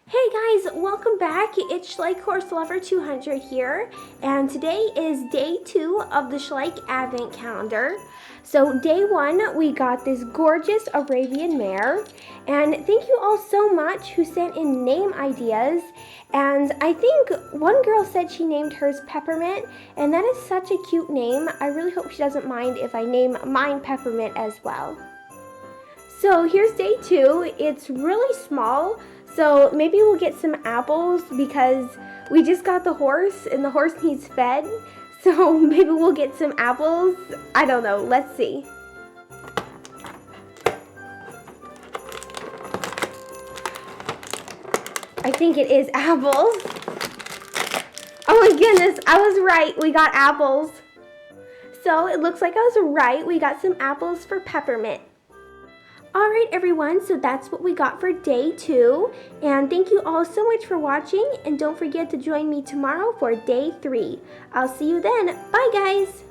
Hey guys, welcome back. It's Schleich Course Lover 200 here, and today is day 2 of the Schleich Advent Calendar. So day 1, we got this gorgeous Arabian mare, and thank you all so much who sent in name ideas. And I think one girl said she named hers Peppermint, and that is such a cute name. I really hope she doesn't mind if I name mine Peppermint as well. So here's day 2. It's really small, so maybe we'll get some apples because we just got the horse and the horse needs fed. So maybe we'll get some apples. I don't know. Let's see. I think it is apples. Oh my goodness, I was right. We got apples. So it looks like I was right. We got some apples for Peppermint. Alright everyone, so that's what we got for day 2, and thank you all so much for watching, and don't forget to join me tomorrow for day 3. I'll see you then. Bye guys!